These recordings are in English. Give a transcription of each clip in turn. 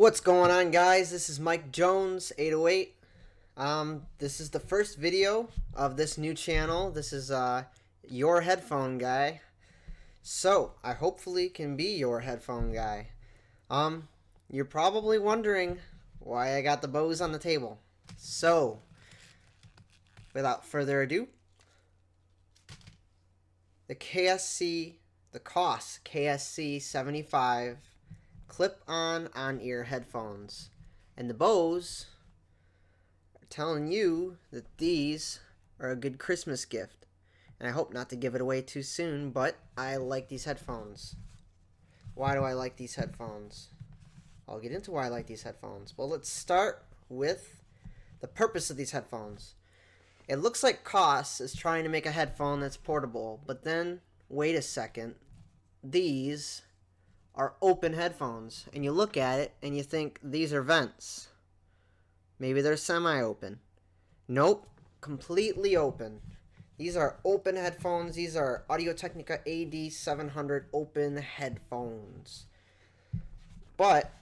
What's going on, guys? This is Mike Jones 808. This is the first video of this new channel. This is your headphone guy. So I hopefully can be your headphone guy. You're probably wondering why I got the Bose on the table. So without further ado, the Koss KSC75 clip-on ear headphones, and the Bose are telling you that these are a good Christmas gift. And I hope not to give it away too soon, but I like these headphones. Why do I like these headphones? I'll get into why I like these headphones. Well, let's start with the purpose of these headphones. It looks like Koss is trying to make a headphone that's portable, but then wait a second, these are open headphones, and you look at it and you think these are vents. Maybe they're semi-open. Nope, completely open. These are open headphones. These are Audio-Technica AD700 open headphones. But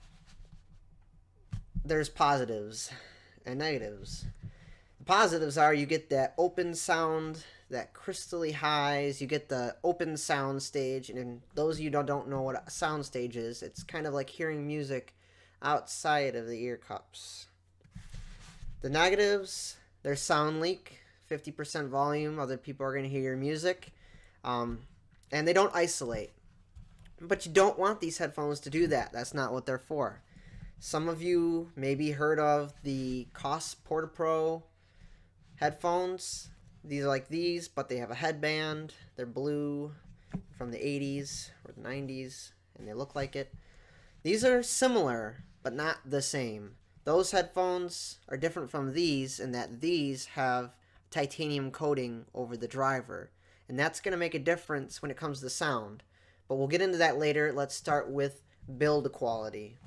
there's positives and negatives. The positives are you get that open sound, that crystally highs. You get the open sound stage, and those of you who don't know what a sound stage is, it's kind of like hearing music outside of the ear cups. The negatives, there's sound leak, 50% volume. Other people are going to hear your music, and they don't isolate. But you don't want these headphones to do that. That's not what they're for. Some of you maybe heard of the Koss Pro headphones. These are like these, but they have a headband. They're blue, from the 80s or the 90s, and they look like it. These are similar, but not the same. Those headphones are different from these in that these have titanium coating over the driver, and that's going to make a difference when it comes to sound. But we'll get into that later. Let's start with build quality.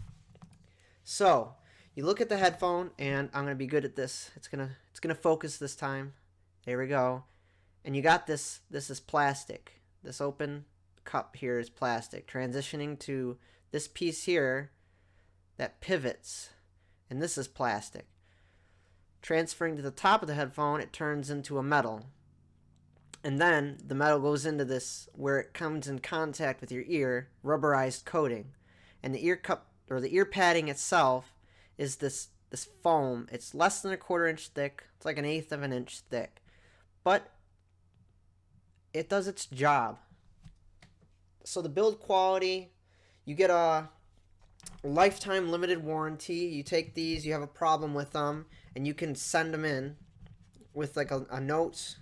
So you look at the headphone, and I'm going to be good at this. It's gonna focus this time. There we go. And you got this is plastic. This open cup here is plastic. Transitioning to this piece here that pivots, and this is plastic. Transferring to the top of the headphone, it turns into a metal. And then the metal goes into this where it comes in contact with your ear, rubberized coating. And the ear cup, or the ear padding itself, is this foam. It's less than a 1/4 inch thick. It's like 1/8 of an inch thick. But it does its job. So the build quality, you get a lifetime limited warranty. You take these, you have a problem with them, and you can send them in with like a note.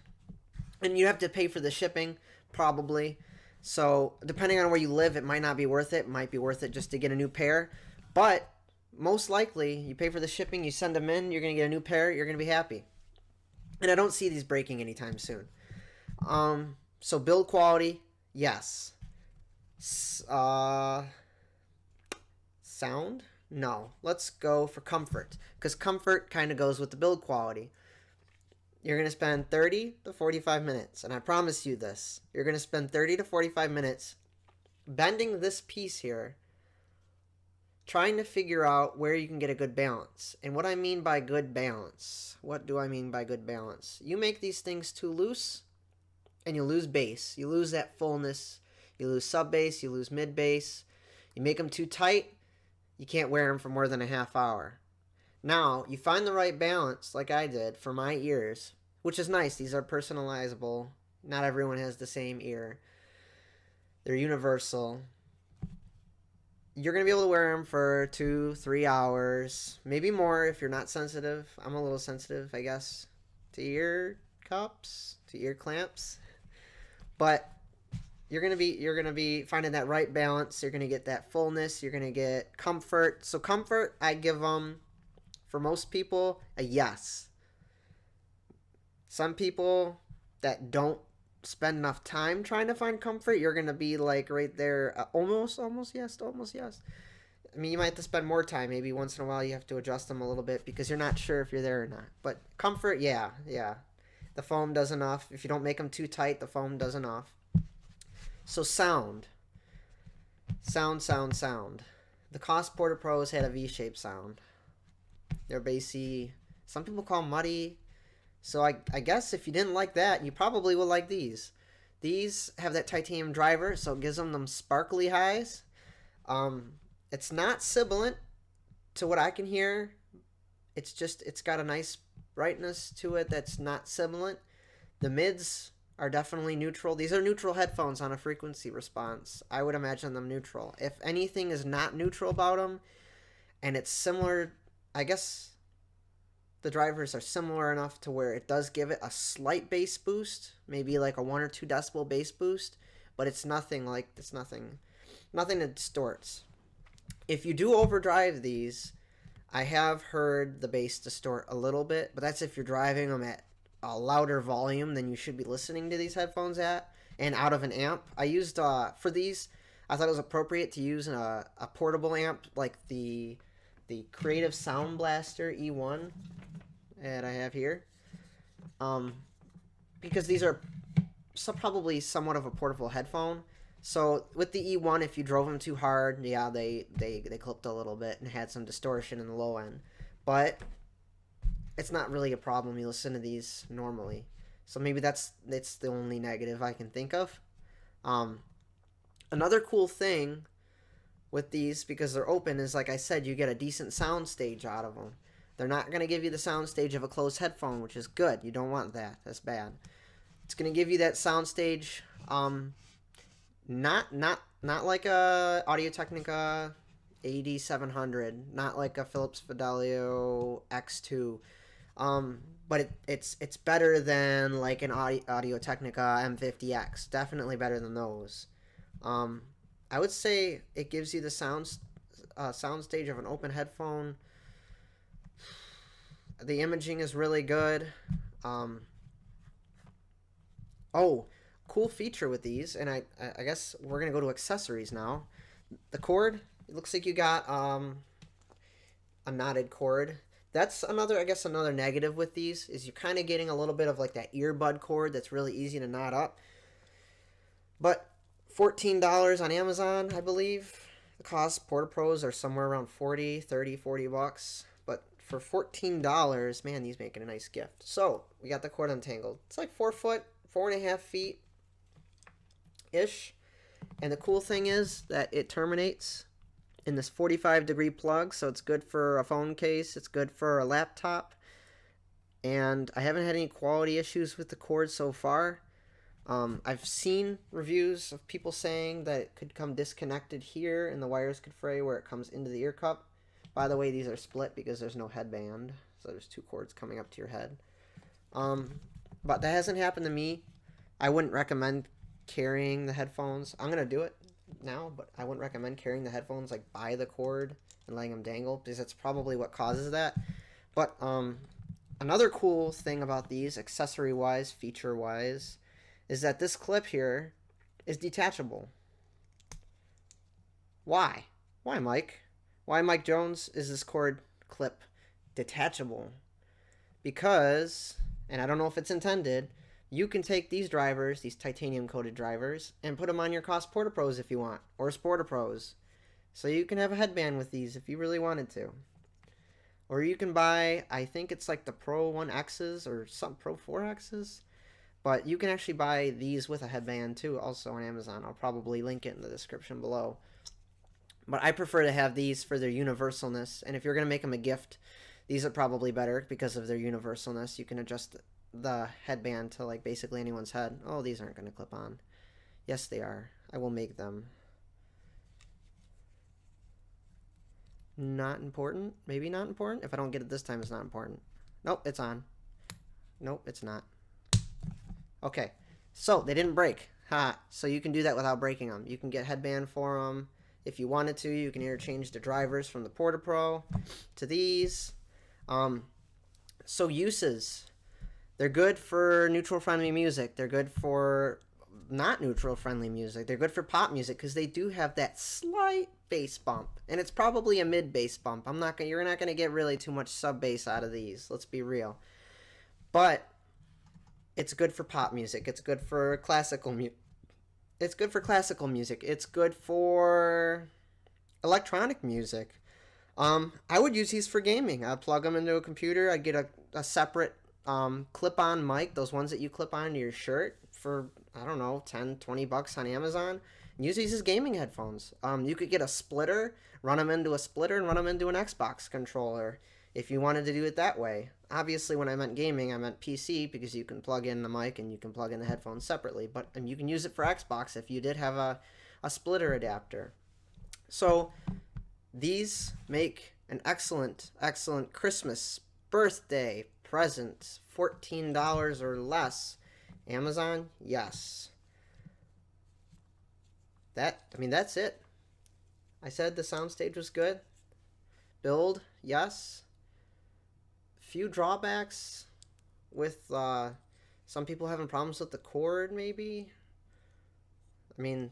And you have to pay for the shipping, probably. So depending on where you live, it might not be worth it. It might be worth it just to get a new pair. But most likely, you pay for the shipping, you send them in, you're going to get a new pair, you're going to be happy. And I don't see these breaking anytime soon. So build quality, yes. Sound? No. Let's go for comfort, because comfort kind of goes with the build quality. You're going to spend 30 to 45 minutes, and I promise you this. You're going to spend 30 to 45 minutes bending this piece here, trying to figure out where you can get a good balance. And what I mean by good balance, what do I mean by good balance? You make these things too loose, and you lose bass. You lose that fullness. You lose sub bass. You lose mid bass. You make them too tight, you can't wear them for more than a half hour. Now, you find the right balance, like I did, for my ears, which is nice. These are personalizable. Not everyone has the same ear. They're universal. You're going to be able to wear them for 2-3 hours, maybe more if you're not sensitive. I'm a little sensitive, I guess, to ear cups, to ear clamps. But you're going to be finding that right balance. You're going to get that fullness. You're going to get comfort. So comfort, I give them, for most people, a yes. Some people that don't spend enough time trying to find comfort, you're going to be like right there, almost yes, almost yes. I mean, you might have to spend more time. Maybe once in a while you have to adjust them a little bit because you're not sure if you're there or not. But comfort, yeah. The foam does enough. If you don't make them too tight, the foam does enough. So sound. The Koss Porta Pros had a V-shaped sound. They're bassy. Some people call them muddy. So I guess if you didn't like that, you probably will like these. These have that titanium driver, so it gives them sparkly highs. It's not sibilant to what I can hear. It's got a nice brightness to it that's not sibilant. The mids are definitely neutral. These are neutral headphones on a frequency response. I would imagine them neutral. If anything is not neutral about them, and it's similar, I guess the drivers are similar enough to where it does give it a slight bass boost, maybe like a 1 or 2 decibel bass boost, but it's nothing that distorts. If you do overdrive these, I have heard the bass distort a little bit, but that's if you're driving them at a louder volume than you should be listening to these headphones at, and out of an amp. I used, for these, I thought it was appropriate to use a portable amp like the Creative Sound Blaster E1 that I have here. Because these are probably somewhat of a portable headphone. So with the E1, if you drove them too hard, yeah, they clipped a little bit and had some distortion in the low end. But it's not really a problem. You listen to these normally. So maybe that's the only negative I can think of. Another cool thing with these, because they're open, is like I said, you get a decent sound stage out of them. They're not going to give you the sound stage of a closed headphone, which is good. You don't want that. That's bad. It's going to give you that sound stage, not like a Audio-Technica AD700, not like a Philips Fidelio X2. But it's better than like an Audio-Technica M50X. Definitely better than those. I would say it gives you the sound stage of an open headphone. The imaging is really good. Cool feature with these, and I guess we're gonna go to accessories now. The cord, it looks like you got a knotted cord. That's another negative with these is you're kind of getting a little bit of like that earbud cord that's really easy to knot up. But $14 on Amazon, I believe. The Koss Porta Pros are somewhere around $40 bucks. But for $14, man, these make it a nice gift. So we got the cord untangled. It's like 4.5 feet ish. And the cool thing is that it terminates in this 45-degree plug, so it's good for a phone case, it's good for a laptop, and I haven't had any quality issues with the cord so far. I've seen reviews of people saying that it could come disconnected here and the wires could fray where it comes into the ear cup. By the way, these are split because there's no headband, so there's 2 cords coming up to your head. But that hasn't happened to me. I wouldn't recommend carrying the headphones. I'm going to do it now, but I wouldn't recommend carrying the headphones like by the cord and letting them dangle, because that's probably what causes that. But another cool thing about these, accessory wise, feature wise, is that this clip here is detachable. Why Mike? Why, Mike Jones, is this cord clip detachable? Because, and I don't know if it's intended, you can take these drivers, these titanium coated drivers, and put them on your Koss Porta Pros if you want, or Sporta Pros. So you can have a headband with these if you really wanted to. Or you can buy, I think it's like the Pro 1Xs or some Pro 4Xs. But you can actually buy these with a headband too, also on Amazon. I'll probably link it in the description below. But I prefer to have these for their universalness. And if you're going to make them a gift, these are probably better because of their universalness. You can adjust the headband to like basically anyone's head. Oh, these aren't going to clip on. Yes, they are. I will make them. Not important. Maybe not important. If I don't get it this time, it's not important. Nope, it's on. Nope, it's not. Okay, so they didn't break. So you can do that without breaking them. You can get headband for them. If you wanted to, you can interchange the drivers from the Porta Pro to these. So uses. They're good for neutral-friendly music. They're good for not neutral-friendly music. They're good for pop music because they do have that slight bass bump. And it's probably a mid-bass bump. You're not going to get really too much sub-bass out of these. Let's be real. But it's good for pop music. It's good for classical music. It's good for classical music. It's good for electronic music. I would use these for gaming. I'd plug them into a computer. I'd get a separate clip-on mic, those ones that you clip onto your shirt for, I don't know, 10, 20 bucks on Amazon. And use these as gaming headphones. You could get a splitter, run them into a splitter, and run them into an Xbox controller if you wanted to do it that way. Obviously, when I meant gaming, I meant PC because you can plug in the mic and you can plug in the headphones separately. But you can use it for Xbox if you did have a splitter adapter. So these make an excellent, excellent Christmas, birthday present. $14 or less. Amazon, yes. That's it. I said the soundstage was good. Build, yes. Few drawbacks with some people having problems with the cord, maybe. I mean,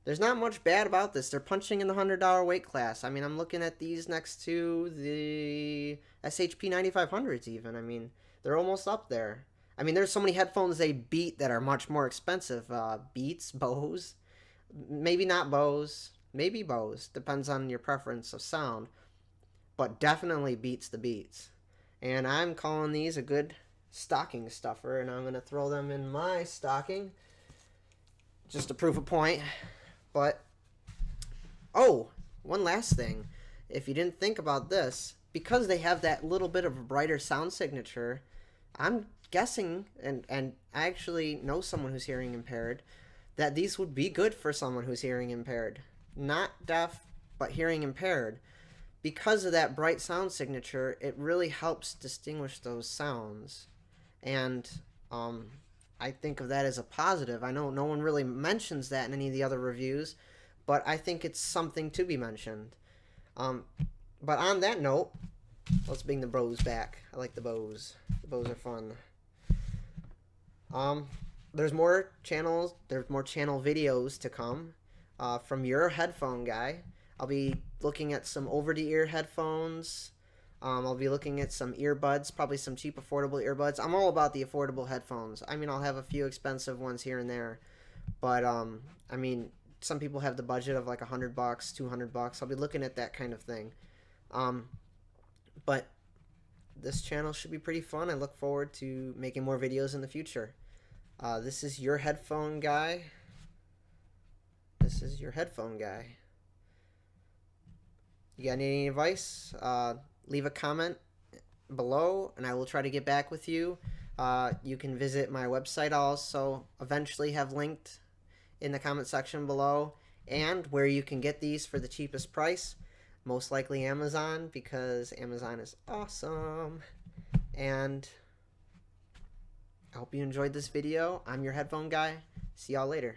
there's not much bad about this. They're punching in the $100 weight class. I mean, I'm looking at these next to the SHP 9500s even. I mean, they're almost up there. I mean, there's so many headphones they beat that are much more expensive. Beats, Bose. Maybe not Bose. Maybe Bose. Depends on your preference of sound. But definitely beats the Beats. And I'm calling these a good stocking stuffer. And I'm going to throw them in my stocking just to prove a point. But, oh, one last thing. If you didn't think about this, because they have that little bit of a brighter sound signature, I'm guessing, and I actually know someone who's hearing impaired, that these would be good for someone who's hearing impaired. Not deaf, but hearing impaired. Because of that bright sound signature, it really helps distinguish those sounds. And I think of that as a positive. I know no one really mentions that in any of the other reviews, but I think it's something to be mentioned. But on that note, let's bring the Bose back. I like the Bose. The Bose are fun. There's more channels. There's more channel videos to come from your headphone guy. I'll be looking at some over-the-ear headphones. I'll be looking at some earbuds, probably some cheap, affordable earbuds. I'm all about the affordable headphones. I mean, I'll have a few expensive ones here and there, but I mean, some people have the budget of like $100, $200. I'll be looking at that kind of thing. But this channel should be pretty fun. I look forward to making more videos in the future. This is your headphone guy. This is your headphone guy. You got any advice? Leave a comment below, and I will try to get back with you. You can visit my website. I'll also eventually have linked in the comment section below, and where you can get these for the cheapest price. Most likely Amazon, because Amazon is awesome. And I hope you enjoyed this video. I'm your headphone guy. See y'all later.